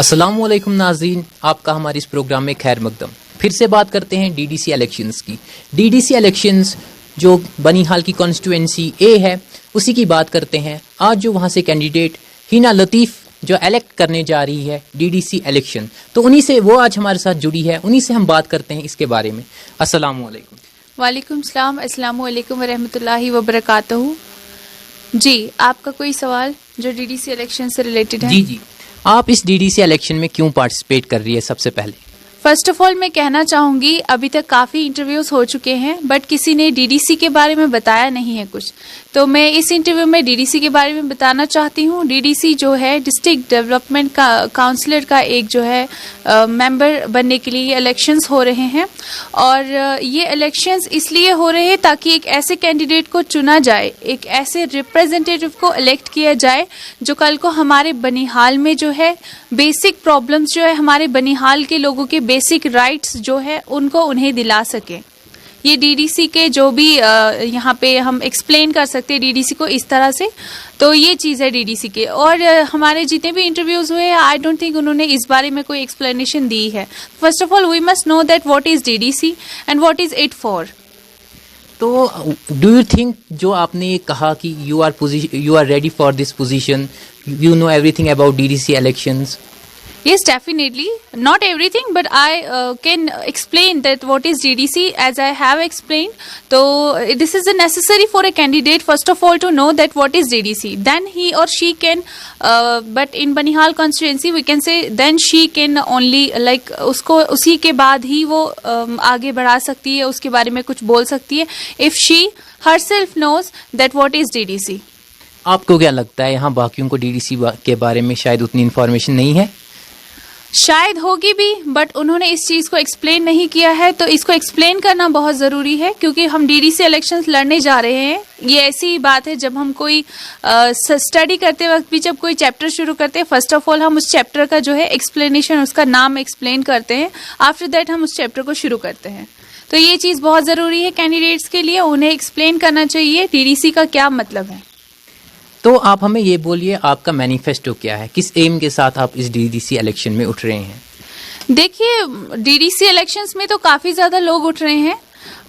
अस्सलामुअलैकुम नाज़रीन, आपका हमारे इस प्रोग्राम में खैर मकदम। फिर से बात करते हैं डीडीसी इलेक्शंस की। डीडीसी इलेक्शंस जो बनीहाल की कॉन्स्टिट्यूएंसी ए है उसी की बात करते हैं। आज जो वहाँ से कैंडिडेट हिना लतीफ़ जो इलेक्ट करने जा रही है डीडीसी इलेक्शन, तो उन्हीं से वो आज हमारे साथ जुड़ी है, उन्हीं से हम बात करते हैं इसके बारे में। अस्सलामुअलैकुम। वालेकुम सलाम, अस्सलामुअलैकुम व रहमतुल्लाहि व बरकातहू। जी, आपका कोई सवाल जो डीडीसी इलेक्शन से रिलेटेड है? जी, आप इस डीडीसी इलेक्शन में क्यों पार्टिसिपेट कर रही है? सबसे पहले फर्स्ट ऑफ ऑल मैं कहना चाहूँगी, अभी तक काफ़ी इंटरव्यूज़ हो चुके हैं बट किसी ने डीडीसी के बारे में बताया नहीं है कुछ, तो मैं इस इंटरव्यू में डीडीसी के बारे में बताना चाहती हूँ। डीडीसी जो है डिस्ट्रिक्ट डेवलपमेंट का काउंसलर का एक जो है मेंबर बनने के लिए ये इलेक्शंस हो रहे हैं, और ये इलेक्शंस इसलिए हो रहे हैं ताकि एक ऐसे कैंडिडेट को चुना जाए, एक ऐसे रिप्रेजेंटेटिव को इलेक्ट किया जाए जो कल को हमारे बनिहाल में जो है बेसिक प्रॉब्लम्स जो है हमारे बनिहाल के लोगों के बेसिक राइट्स जो है उनको उन्हें दिला सके। ये डीडीसी के जो भी यहाँ पे हम एक्सप्लेन कर सकते हैं डीडीसी को इस तरह से, तो ये चीज़ है डीडीसी के। और हमारे जितने भी इंटरव्यूज़ हुए आई डोंट थिंक उन्होंने इस बारे में कोई एक्सप्लेनेशन दी है। First of all we must know that what is DDC and what is it for. तो डू यू थिंक जो आपने ये कहा कि you are ready for this position, you know everything about DDC elections? Yes, definitely. Not everything, but I can explain that what is DDC as I have explained. So this is necessary for a candidate first of all to know that what is DDC. Then he or she can, but in Banihal constituency we can say then she can only like उसको उसी के बाद ही वो आगे बढ़ा सकती है, उसके बारे में कुछ बोल सकती है if she herself knows that what is DDC. आपको क्या लगता है यहाँ बाकियों को डीडीसी के बारे में शायद उतनी इन्फॉर्मेशन नहीं है? शायद होगी भी, बट उन्होंने इस चीज़ को एक्सप्लेन नहीं किया है, तो इसको एक्सप्लेन करना बहुत ज़रूरी है क्योंकि हम डीडीसी इलेक्शंस लड़ने जा रहे हैं। ये ऐसी बात है जब हम कोई स्टडी करते वक्त भी जब कोई चैप्टर शुरू करते हैं, फर्स्ट ऑफ ऑल हम उस चैप्टर का जो है एक्सप्लेनेशन, उसका नाम एक्सप्लेन करते हैं, आफ्टर दैट हम उस चैप्टर को शुरू करते हैं। तो ये चीज़ बहुत ज़रूरी है कैंडिडेट्स के लिए, उन्हें एक्सप्लेन करना चाहिए डीडीसी का क्या मतलब है। तो आप हमें ये बोलिए, आपका मैनिफेस्टो क्या है? किस एम के साथ आप इस डीडीसी इलेक्शन में उठ रहे हैं? देखिए, डीडीसी इलेक्शंस में तो काफ़ी ज़्यादा लोग उठ रहे हैं,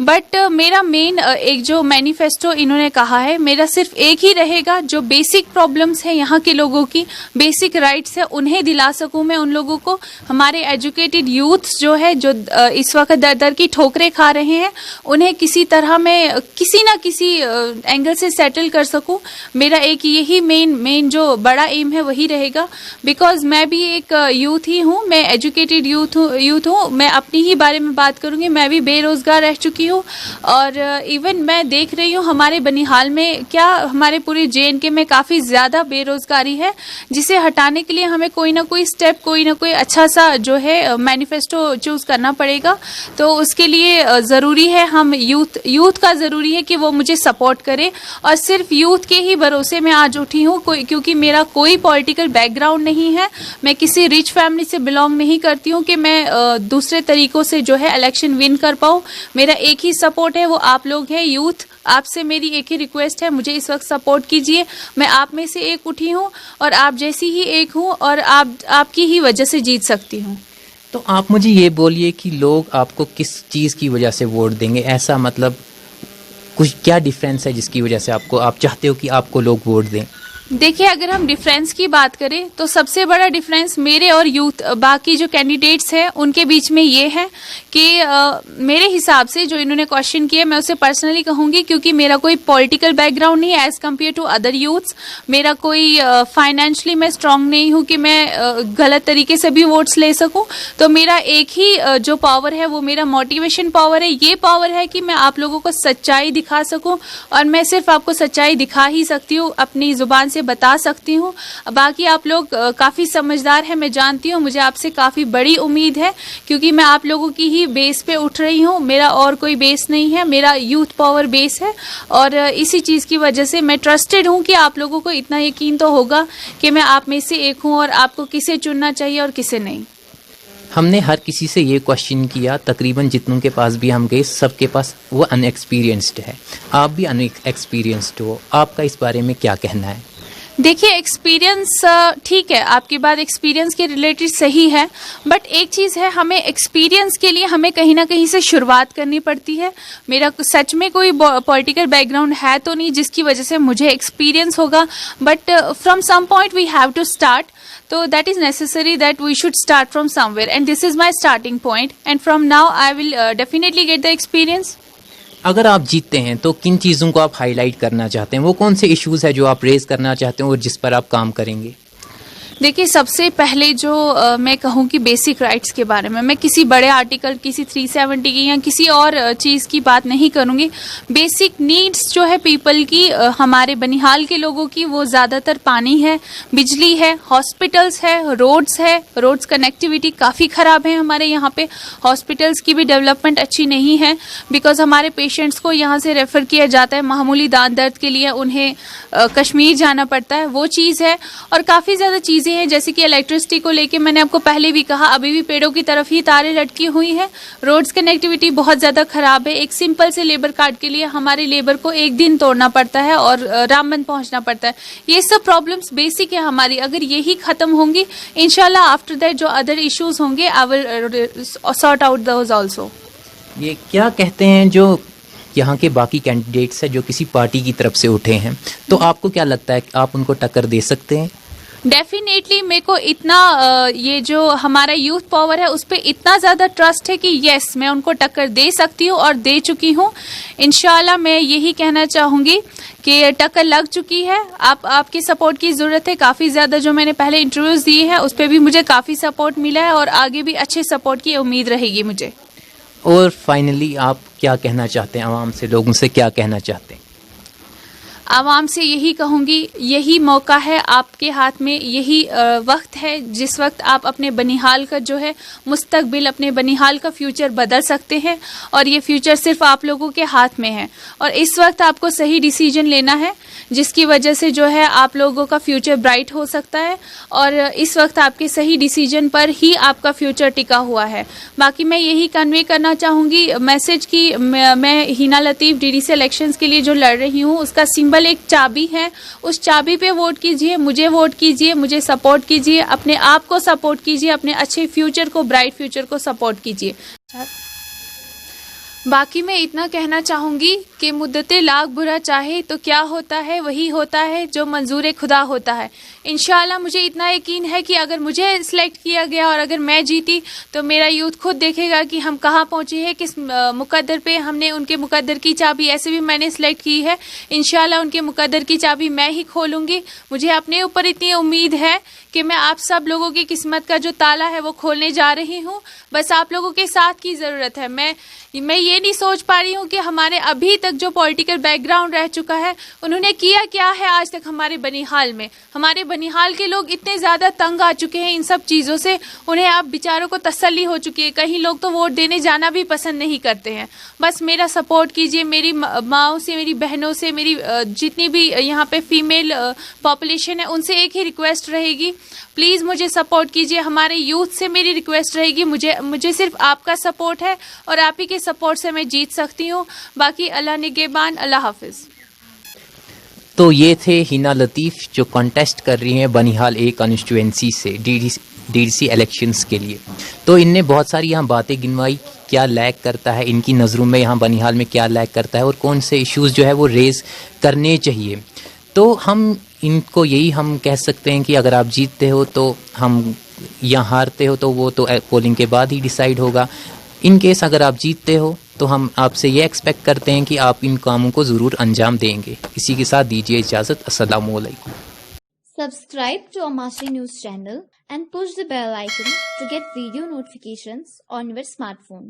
बट मेरा मेन एक जो मैनिफेस्टो इन्होंने कहा है मेरा सिर्फ एक ही रहेगा, जो बेसिक प्रॉब्लम्स है यहाँ के लोगों की, बेसिक राइट्स है, उन्हें दिला सकूँ मैं उन लोगों को। हमारे एजुकेटेड यूथ्स जो है जो इस वक्त दर दर की ठोकरें खा रहे हैं, उन्हें किसी तरह मैं किसी ना किसी एंगल से सेटल कर सकूँ। मेरा एक यही मेन जो बड़ा एम है वही रहेगा, बिकॉज मैं भी एक यूथ ही हूँ, मैं एजुकेटेड यूथ हूँ। मैं अपनी ही बारे में बात करूँगी, मैं भी बेरोज़गार रह चुकी हूँ, और इवन मैं देख रही हूँ हमारे बनिहाल में क्या हमारे पूरे JNK में काफ़ी ज़्यादा बेरोज़गारी है, जिसे हटाने के लिए हमें कोई ना कोई स्टेप, कोई ना कोई अच्छा सा जो है मैनिफेस्टो चूज़ करना पड़ेगा। तो उसके लिए ज़रूरी है हम यूथ का ज़रूरी है कि वो मुझे सपोर्ट करे, और सिर्फ यूथ के ही भरोसे मैं आज उठी हूँ, क्योंकि मेरा कोई पॉलिटिकल बैकग्राउंड नहीं है, मैं किसी रिच फैमिली से बिलोंग नहीं करती हूँ कि मैं दूसरे तरीक़ों से जो है इलेक्शन विन कर पाऊँ। मेरा एक ही सपोर्ट है, वो आप लोग हैं यूथ। आपसे मेरी एक ही रिक्वेस्ट है, मुझे इस वक्त सपोर्ट कीजिए। मैं आप में से एक उठी हूँ और आप जैसी ही एक हूँ, और आपकी ही वजह से जीत सकती हूँ। तो आप मुझे ये बोलिए कि लोग आपको किस चीज़ की वजह से वोट देंगे? ऐसा मतलब कुछ क्या डिफरेंस है जिसकी वजह से आप चाहते हो कि आपको लोग वोट दें? देखिए, अगर हम डिफरेंस की बात करें तो सबसे बड़ा डिफरेंस मेरे और यूथ बाकी जो कैंडिडेट्स हैं उनके बीच में ये है कि मेरे हिसाब से जो इन्होंने क्वेश्चन किया, मैं उसे पर्सनली कहूँगी, क्योंकि मेरा कोई पॉलिटिकल बैकग्राउंड नहीं है as compared to other youths. मेरा कोई फाइनेंशली मैं स्ट्रांग नहीं हूँ कि मैं गलत तरीके से भी वोट्स ले सकूँ। तो मेरा एक ही जो पावर है वो मेरा मोटिवेशन पावर है। ये पावर है कि मैं आप लोगों को सच्चाई दिखा सकूँ, और मैं सिर्फ आपको सच्चाई दिखा ही सकती हूँ, अपनी ज़ुबान से बता सकती हूँ। बाकी आप लोग काफ़ी समझदार हैं, मैं जानती हूँ, मुझे आपसे काफ़ी बड़ी उम्मीद है, क्योंकि मैं आप लोगों की ही बेस पे उठ रही हूँ। मेरा और कोई बेस नहीं है, मेरा यूथ पावर बेस है, और इसी चीज़ की वजह से मैं ट्रस्टेड हूँ कि आप लोगों को इतना यकीन तो होगा कि मैं आप में से एक हूँ, और आपको किसे चुनना चाहिए और किसे नहीं। हमने हर किसी से ये क्वेश्चन किया, तकरीबन जितनों के पास भी हम गए सबके पास वो अनएक्सपीरियंस्ड है। आप भी अनएक्सपीरियंस्ड हो, आपका इस बारे में क्या कहना है? देखिए, एक्सपीरियंस ठीक है, आपकी बात एक्सपीरियंस के रिलेटेड सही है, बट एक चीज़ है, हमें एक्सपीरियंस के लिए हमें कहीं ना कहीं से शुरुआत करनी पड़ती है। मेरा सच में कोई पॉलिटिकल बैकग्राउंड है तो नहीं जिसकी वजह से मुझे एक्सपीरियंस होगा, but from some point we have to start, तो that is necessary that we should start from somewhere and this is my starting point and from now I will definitely get the experience. अगर आप जीतते हैं तो किन चीज़ों को आप हाईलाइट करना चाहते हैं, वो कौन से इश्यूज है जो आप रेज करना चाहते हैं और जिस पर आप काम करेंगे? देखिए, सबसे पहले जो मैं कहूँ कि बेसिक राइट्स के बारे में, मैं किसी बड़े आर्टिकल, किसी 370 की या किसी और चीज़ की बात नहीं करूँगी। बेसिक नीड्स जो है पीपल की, हमारे बनिहाल के लोगों की, वो ज़्यादातर पानी है, बिजली है, हॉस्पिटल्स है, रोड्स कनेक्टिविटी काफ़ी ख़राब है हमारे यहाँ पे। हॉस्पिटल्स की भी डेवलपमेंट अच्छी नहीं है, बिकॉज हमारे पेशेंट्स को यहाँ से रेफ़र किया जाता है मामूली दांत दर्द के लिए, उन्हें कश्मीर जाना पड़ता है, वो चीज़ है। और काफ़ी ज़्यादा चीज़ें हैं, जैसे कि इलेक्ट्रिसिटी को लेके मैंने आपको पहले भी कहा, अभी भी पेड़ों की तरफ ही तारें लटकी हुई हैं। रोड्स कनेक्टिविटी बहुत ज़्यादा खराब है। एक सिंपल से लेबर कार्ड के लिए हमारे लेबर को एक दिन तोड़ना पड़ता है और रामबन पहुंचना पड़ता है। ये सब प्रॉब्लम्स बेसिक है हमारी, अगर यही खत्म होंगी इंशाल्लाह आफ्टर दैट जो अदर इश्यूज होंगे I will sort out those also. ये क्या कहते हैं जो यहाँ के बाकी कैंडिडेट्स हैं जो किसी पार्टी की तरफ से उठे हैं, तो आपको क्या लगता है कि आप उनको टक्कर दे सकते हैं? डेफिनेटली मेरे को इतना ये जो हमारा यूथ पावर है उस पर इतना ज़्यादा ट्रस्ट है कि यस, मैं उनको टक्कर दे सकती हूँ और दे चुकी हूँ। इंशाल्लाह मैं यही कहना चाहूँगी कि टक्कर लग चुकी है। आपकी सपोर्ट की ज़रूरत है। काफ़ी ज़्यादा जो मैंने पहले इंटरव्यूज़ दिए हैं उस पर भी मुझे काफ़ी सपोर्ट मिला है और आगे भी अच्छे सपोर्ट की उम्मीद रहेगी मुझे। और फाइनली आप क्या कहना चाहते हैं, आवाम से, लोगों से क्या कहना चाहते हैं? आवाम से यही कहूँगी, यही मौका है आपके हाथ में, यही वक्त है जिस वक्त आप अपने बनिहाल का जो है मुस्तकबिल, अपने बनिहाल का फ्यूचर बदल सकते हैं और ये फ्यूचर सिर्फ आप लोगों के हाथ में है। और इस वक्त आपको सही डिसीजन लेना है जिसकी वजह से जो है आप लोगों का फ्यूचर ब्राइट हो सकता है और इस वक्त आपके सही डिसीजन पर ही आपका फ्यूचर टिका हुआ है। बाकी मैं यही कन्वे करना चाहूँगी मैसेज की, मैं हिना लतीफ़ डीडीसी इलेक्शंस के लिए जो लड़ रही हूँ उसका सिंबल एक चाबी है, उस चाबी पे वोट कीजिए, मुझे वोट कीजिए, मुझे सपोर्ट कीजिए, अपने आप को सपोर्ट कीजिए, अपने अच्छे फ्यूचर को, ब्राइट फ्यूचर को सपोर्ट कीजिए। बाकी मैं इतना कहना चाहूँगी कि मुद्दते लाख बुरा चाहे तो क्या होता है, वही होता है जो मंजूर खुदा होता है। इंशाल्लाह मुझे इतना यकीन है कि अगर मुझे सिलेक्ट किया गया और अगर मैं जीती तो मेरा यूथ खुद देखेगा कि हम कहाँ पहुँचे हैं, किस मुकद्दर पे हमने उनके मुकद्दर की चाबी ऐसे भी मैंने सिलेक्ट की है। इंशाल्लाह उनके मुकद्दर की चाबी मैं ही खोलूँगी। मुझे अपने ऊपर इतनी उम्मीद है कि मैं आप सब लोगों की किस्मत का जो ताला है वो खोलने जा रही हूँ। बस आप लोगों के साथ की ज़रूरत है। मैं ये नहीं सोच पा रही हूँ कि हमारे अभी तक जो पॉलिटिकल बैकग्राउंड रह चुका है उन्होंने किया क्या है आज तक हमारे बनिहाल में। हमारे बनिहाल के लोग इतने ज़्यादा तंग आ चुके हैं इन सब चीज़ों से, उन्हें आप बेचारों को तसल्ली हो चुकी है। कहीं लोग तो वोट देने जाना भी पसंद नहीं करते हैं। बस मेरा सपोर्ट कीजिए, मेरी माँओं से, मेरी बहनों से, मेरी जितनी भी यहाँ पे फीमेल पॉपुलेशन है उनसे एक ही रिक्वेस्ट रहेगी, प्लीज़ मुझे सपोर्ट कीजिए। हमारे यूथ से मेरी रिक्वेस्ट रहेगी, मुझे सिर्फ आपका सपोर्ट है और आप ही के सपोर्ट से मैं जीत सकती हूँ। बाकी अल्लाह निगहबान, अल्लाह हाफिज़। तो ये थे हिना लतीफ़ जो कॉन्टेस्ट कर रही हैं बनिहाल ए कॉन्स्टिट्यूएंसी से डीडीसी इलेक्शंस के लिए। तो इनने बहुत सारी यहाँ बातें गिनवाई, क्या लैग करता है इनकी नज़रों में, यहाँ बनिहाल में क्या लैग करता है और कौन से इश्यूज़ जो है वो रेज़ करने चाहिए। तो हम इनको यही हम कह सकते हैं कि अगर आप जीतते हो तो हम, या हारते हो तो वो तो पोलिंग के बाद ही डिसाइड होगा। इन केस अगर आप जीतते हो तो हम आपसे ये एक्सपेक्ट करते हैं कि आप इन कामों को ज़रूर अंजाम देंगे। इसी के साथ दीजिए इजाज़त। अस्सलामु अलैकुम। Subscribe to Amasi News channel and push the bell icon to get video notifications on your smartphone.